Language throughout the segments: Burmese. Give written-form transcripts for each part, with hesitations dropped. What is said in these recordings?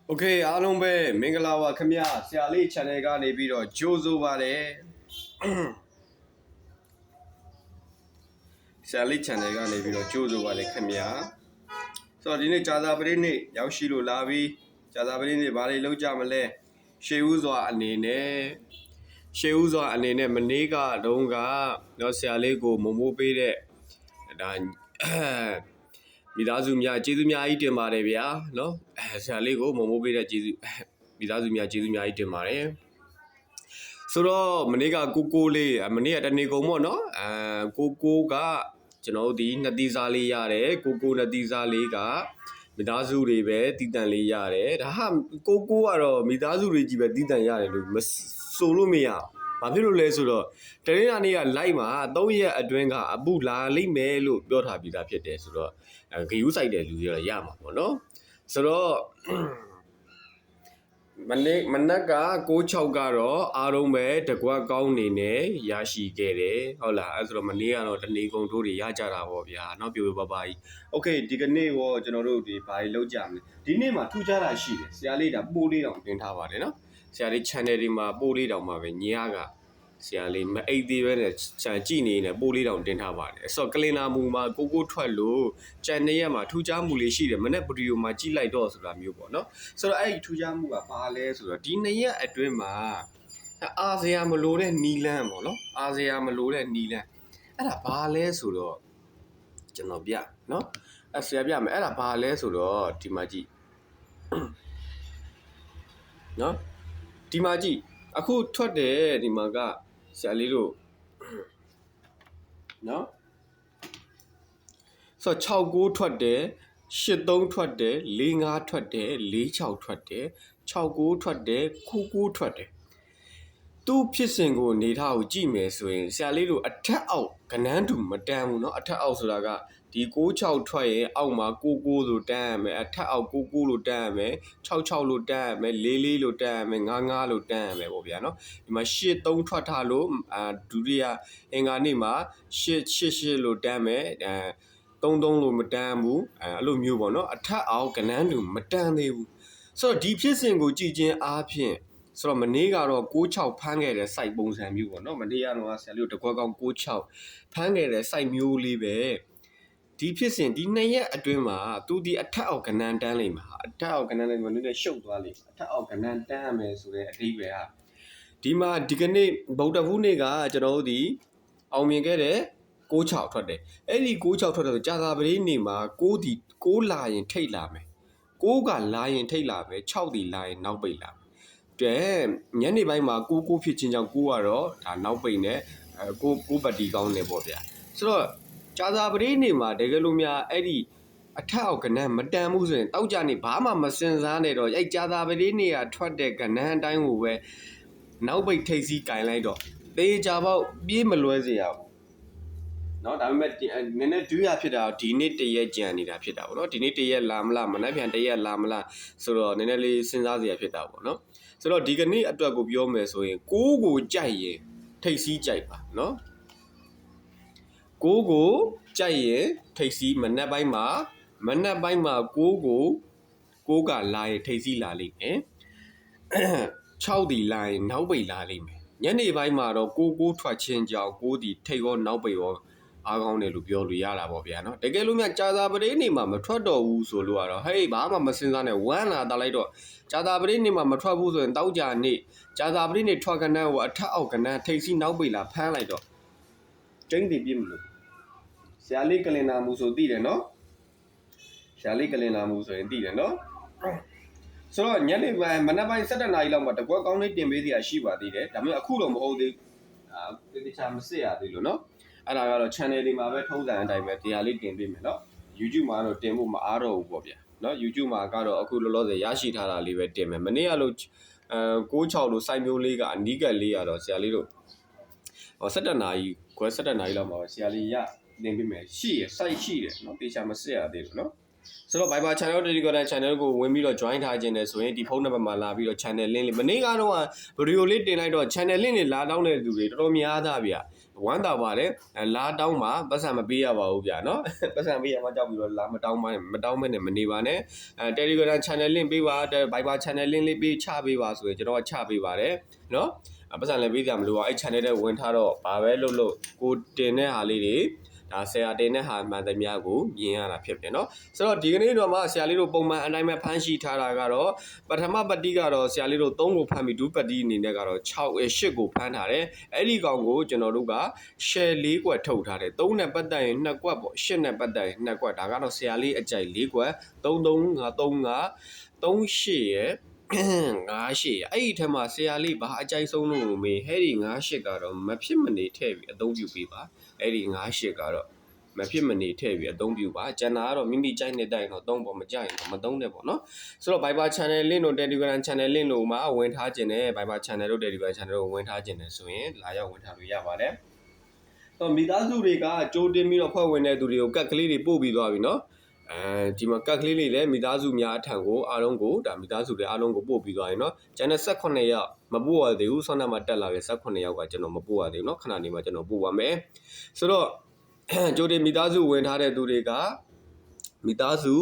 โอเคအားလုံးပဲမင်္ဂလာပါခင်ဗျာဆရာလေး channel ကနေပြီးတော့ကြိုးဆိုပါတယ်ဆရာလေး channel ကနေပြီးတော့ကြိုးဆိုပါတယ်ခင်ဗျာဆိုတော့ဒီနေ့ကြာသာပတိနေ့ရောက်ရှိလို့လာပြီးကြာသာပတိနေ့ဘာတွေလုပ်ကြမလဲရှေးဦးစွာအနေနဲ့မနေ့ကတုန်းကတော့ဆရာလေးကိုမမိုးပေးတဲ့ဒါမိသားစုများကျေးဇူးများကြီးတင်ပါတယ်ဗျာနော်ဆရာလေးကိုမမိုးပေးတဲ့ကျေးဇူးမိသားစုများကျေးဇူးများကြီးတင်ပါတယ်ဆိုတော့မနေ့ကကိုလေးမနေ့ကတနေ့ကုန်ပေါ့နော်ကိုကကျွန်တော်တို့ဒီနှစ်သီးစားလေးရတယ်ကိုနှစ်သီးစားလေးကမိသားစုတွေပဲတည်တံ့လေးရတယ်ဒါဟာကိုကတော့မိသားစုတွေကြီးပဲတည်တံ့ရတယ်လို့မဆိုလို့မရဘာဖြစ်လို့လဲဆိုတော့တရင်းနာနေ့ကလိုက်မှာ3ရက်အတွင်းကအပုလာလိမ့်မယ်လို့ပြောထားပြီးသားဖြစ်တယ်ဆိုတော့ဂယူးဆိုင်တဲ့လူတွေရမှာပေါ့နော်ဆိုတော့မနက်က6ကတော့အားလုံးပဲတကွက်ကောင်းနေနဲ့ရရှိခဲ့တယ်ဟုတ်လားအဲဆိုတော့မနေ့ကတော့တနေကုန်တို့တွေရကြတာပေါ့ဗျာเนาะပြိုပြပကြီးโอเคဒီကနေ့ရောကျွန်တော်တို့ဒီဘာတွေလုပ်ကြမလဲဒီနေ့မှာထူးခြားတာရှိတယ်ဆရာလေးဒါပိုးလေးတောင်တင်ထားပါတယ်เนาะဆရာလေး channel ဒီမှာပိုးလေးတောင်မှာပဲညကဆရာလေးမအိတ်သေးပဲနဲ့ကြည့်နေနေပိုးလေးတောင်တင်ထားပါတယ်ဆိုတော့ကလင်နာမူမှာကိုထွက်လို့ကြံနေရမှာထူးခြားမှုလေးရှိတယ်မနေ့ဗီဒီယိုမှာကြည့်လိုက်တော့ဆိုတာမျိုးပေါ့နော်ဆိုတော့အဲ့ဒီထူးခြားမှုကဘာလဲဆိုတော့ဒီ2ရက်အတွင်းမှာအာဆီယံမလို့တဲ့နီလန်းပေါ့နော်အာဆီယံမလို့တဲ့နီလန်းအဲ့ဒါဘာလဲဆိုတော့ကျွန်တော်ပြနော်ဆရာပြမယ်အဲ့ဒါဘာလဲဆိုတော့ဒီမှာကြည့်နော်ဒီမှာကြည့်အခုထွက်တယ်ဒီမှာကဆရာလေးတို့နော်ဆိုတော့69ထွက်တယ်83ထွက်တယ်45ထွက်တယ်46ထွက်တယ်69ထွက်တယ်99ထွက်တယ်သူ့ဖြစ်စဉ်ကိုနေထားကိုကြည့်မယ်ဆိုရင်ဆရာလေးတို့အထက်အောက်ကနန်းတူမတန်းဘူးเนาะအထက်အောက်ဆိုတာကဒီ66ထွက်ရင်အောက်မှာ99လို့တန်းရမယ်အထက်အောက်99လို့တန်းရမယ်66လို့တန်းရမယ်44လို့တန်းရမယ်55လို့တန်းရမယ်ပေါ့ဗျာเนาะဒီမှာ83ထွက်ထားလို့ဒုတိယအင်္ဂါနေ့မှာ88လို့တန်းမယ်33လို့မတန်းဘူးအဲ့လိုမျိုးပေါ့เนาะအထက်အောက်ကနန်းတူမတန်းသေးဘူးဆိုတော့ဒီဖြစ်စဉ်ကိုကြည့်ချင်းအားဖြင့်ဆိုတော့မနေ့ကတော့66ဖမ်းခဲ့တဲ့ site ပုံစံမျိုးပေါ့နော်မနေ့ကတော့ဆရာလေးတို့တကွက်ကောင်း66ဖမ်းခဲ့တဲ့ site မျိုးလေးပဲဒီဖြစ်စဉ်ဒီ2ရက်အတွင်းမှာသူဒီအထက်အောက်ကနန်းတန်းလိမ့်မှာအထက်အောက်ကနန်းလိမ့်မှာနည်းနည်းရှုပ်သွားလိမ့်မှာအထက်အောက်ကနန်းတန်းရမယ်ဆိုတဲ့အဓိပ္ပာယ်ဟာဒီမှာဒီကနေ့ဗုဒ္ဓဘုနေ့ကကျွန်တော်တို့ဒီအောင်မြင်ခဲ့တဲ့66ထွက်တယ်အဲ့ဒီ66ထွက်တယ်ဆိုကြာသာပတိနေ့မှာ6လာရင်ထိတ်လာမယ်6ကလာရင်ထိတ်လာမယ်6ဒီလာရင်နောက်ပိတ်လာတယ်ညနေပိုင်းမှာ9ဖြစ်ချင်းကြောင့်9ကတော့ဒါနောက်ပိတ်နဲ့9ပတ်တီကောင်းနေပေါ့ဗျာဆိုတော့ကြာသာပတိနေ့မှာတကယ်လို့များအဲ့ဒီအထက်အောက်ကနန်းမတန်ဘူးဆိုရင်တောက်ကြနေဘာမှမစင်စားနဲ့တော့အဲ့ကြာသာပတိနေ့ကထွက်တဲ့ကနန်းအတိုင်းကိုပဲနောက်ပိတ်ထိတ်စီးကင်လိုက်တော့သေချာပေါက်ပြေးမလွဲစေရဘူးเนาะဒါပေမဲ့နည်းနည်းဒူးရဖြစ်တာဒီနေ့တရက်ကြံနေတာဖြစ်တာပေါ့เนาะဒီနေ့တရက်လာမလားမနက်ဖြန်တရက်လာမလားဆိုတော့နည်းနည်းလေးစဉ်းစားစရာဖြစ်တာပေါ့เนาะဆိုတော့ဒီကနေ့အတွက်ကိုပြောမယ်ဆိုရင်6ကိုကြိုက်ရင်ထိတ်စီးကြိုက်ပါเนาะ6ကိုကြိုက်ရင်ထိတ်စီးမနက်ပိုင်းမှာ6ကို6ကလာရင်ထိတ်စီးလာလိမ့်မယ်6ဒီလာရင်နောက်ပိတ်လာလိမ့်မယ်ညနေပိုင်းမှာတော့6ထွက်ချင်းကြောင့်6ဒီထိတ်ရောနောက်ပိတ်ရောအားကောင်းတယ်လို့ပြောလို့ရတာပေါ့ဗျာเนาะတကယ်လို့များကြာသာပတိနေ့မှာမထွက်တော့ဘူးဆိုလို့ကတော့ဟေးဘာမှမစင်စားနဲ့ဝမ်းလာတာလိုက်တော့ကြာသာပတိနေ့မှာမထွက်ဘူးဆိုရင်တောက်ကြနေ့ကြာသာပတိနေ့ထွက်ကနန်းကိုအထက်အောက်ကနန်းထိတ်စီးနောက်ပိတ်လာဖမ်းလိုက်တော့ကျင်းတည်ပြစ်မလို့ဆရာလေးကလင်နာမှုဆိုသိတယ်เนาะဆရာလေးကလင်နာမှုဆိုရင်သိတယ်เนาะဆိုတော့ညနေပိုင်းမနက်ပိုင်း7:00နာရီလောက်မှာတကွက်ကောင်းလေးတင်ပေးစရာရှိပါသေးတယ်ဒါပေမဲ့အခုတော့မဟုတ်သေးဘူးတခြားမစစ်ရသေးလို့เนาะအဲ့ဒါကတော့ channel တွေမှာပဲထုံးစံအတိုင်းပဲတရားလေးတင်ပေးမယ်เนาะ YouTube မှာတော့တင်ဖို့မအားတော့ဘူးပေါ့ဗျာเนาะ YouTube မှာကတော့အခုလောလောဆယ်ရရှိထားတာလေးပဲတင်မယ်မနေ့ကလို့96လို့ site မျိုးလေးကအနီးကပ်လေးရတော့ဆရာလေးတို့7:00နာရီခွဲ7:00နာရီလောက်မှာဆရာလေးရတင်ပေးမယ်ရှိရ site ရှိတယ်เนาะတေချာမစစ်ရသေးဘူးเนาะ ဆိုတော့ Viber channel Telegram channel ကိုဝင်ပြီးတော့ join ထားခြင်းနဲ့ဆိုရင်ဒီဖုန်းနံပါတ်မှာလာပြီးတော့ channel link လေးမနေ့ကတော့ဗီဒီယိုလေးတင်လိုက်တော့ channel link တွေလာတောင်းတဲ့လူတွေတော်တော်များသားဗျာဝမ်းသာပါတယ်လာတောင်းမှာပတ်စံမပေးရပါဘူးဗျာနော်ပတ်စံပေးရမှကြောက်ပြီးတော့လာမတောင်းမဲနဲ့မနေပါနဲ့Telegram channel link ပေးပါ Viber channel link လေးပေးချပေးပါဆိုရင်ကျွန်တော်ကချပေးပါတယ်နော်ပတ်စံလည်းပေးကြမလို့အဲ့ channel ထဲဝင်ထားတော့ဘာပဲလို့ကိုတင်တဲ့ဟာလေးတွေဒါဆရာတင်တဲ့ဟာမှန်သမျှကိုမြင်ရတာဖြစ်တယ်เนาะဆိုတော့ဒီကနေ့တော့မှဆရာလေးတို့ပုံမှန်အတိုင်းပဲဖမ်းရှိထားတာကတော့ပထမပတ်တိကတော့ဆရာလေးတို့3ကိုဖမ်းပြီးဒုပတ်တိအနေနဲ့ကတော့8ကိုဖမ်းထားတယ်အဲ့ဒီကောင်ကိုကျွန်တော်တို့က share 4ကွက်ထုတ်ထားတယ်3နဲ့ပတ်သက်ရင်2ကွက်ပေါ့8နဲ့ပတ်သက်ရင်2ကွက်ဒါကတော့ဆရာလေးအကြိုက်4ကွက်33538ရဲ့98အဲ့ဒီထက်မှဆရာလေးဘာအကြိုက်ဆုံးလို့မေးဟဲ့ဒီ98ကတော့မဖြစ်မနေထည့်ပြီးအသုံးပြုပေးပါအဲ့ဒီ98ကတော့မဖြစ်မနေထည့်ပြီးအသုံးပြုပါကျန်တာကတော့မိမိကြိုက်နေတိုင်းတော့သုံးဖို့မကြိုက်ရင်မသုံးနဲ့ပေါ့နော်ဆိုတော့ Viber channel link တို့ Telegram channel link တို့မှာဝင်ထားခြင်းနဲ့ Viber channel တို့ Telegram channel တို့ဝင်ထားခြင်းနဲ့ဆိုရင်လာရောက်ဝင်ထားလို့ရပါတယ်တော့မိသားစုတွေကကြိုးတင်ပြီးတော့ဖွဲ့ဝင်တဲ့သူတွေကိုကတ်ကလေးတွေပို့ပြီးသွားပြီနော်ဒီမှာကတ်ကလေးလေးလည်းမိသားစုများအထံကိုအားလုံးကိုဒါမိသားစုတွေအားလုံးကိုပို့ပြီးသွားရင်เนาะကျန်တဲ့18ရက်မပို့ရသေးဘူးဆောင်းနံမှာတက်လာခဲ့18ရောက်ကကျွန်တော်မပို့ရသေးဘူးเนาะခဏနေမှကျွန်တော်ပို့ပါမယ်ဆိုတော့ကြိုတင်မိသားစုဝင်ထားတဲ့သူတွေကမိသားစု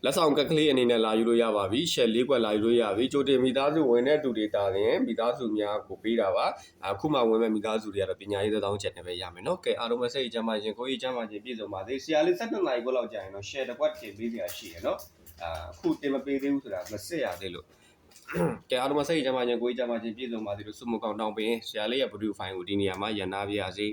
လက်ဆောင်ကတ်ကလေးအနေနဲ့လာယူလို့ရပါပြီရှယ်၄ကွက်လာယူလို့ရပြီကြိုတင်မိသားစုဝင်တဲ့သူတွေတာရင်မိသားစုများကိုပေးတာပါအခုမှဝင်မဲ့မိသားစုတွေကတော့ပညာရေးသောင်းချက်နဲ့ပဲရမယ်နော်ကဲအားလုံးပဲစိတ်ကြမ်းပါခြင်းကိုကြီးကြမ်းပါခြင်းပြည့်စုံပါစေဆရာလေး7နာရီခွက်လောက်ကြာရင်တော့ share တစ်ကွက်တင်ပေးစရာရှိရနော်အခုတင်မပေးသေးဘူးဆိုတာမစစ်ရသေးလို့ကဲအားလုံးပဲစိတ်ကြမ်းပါခြင်းကိုကြီးကြမ်းပါခြင်းပြည့်စုံပါစေလို့ဆုမကောင်းတောင်းပေးဆရာလေးရဲ့ video file ကိုဒီနေရာမှာရန်နာပြရစေ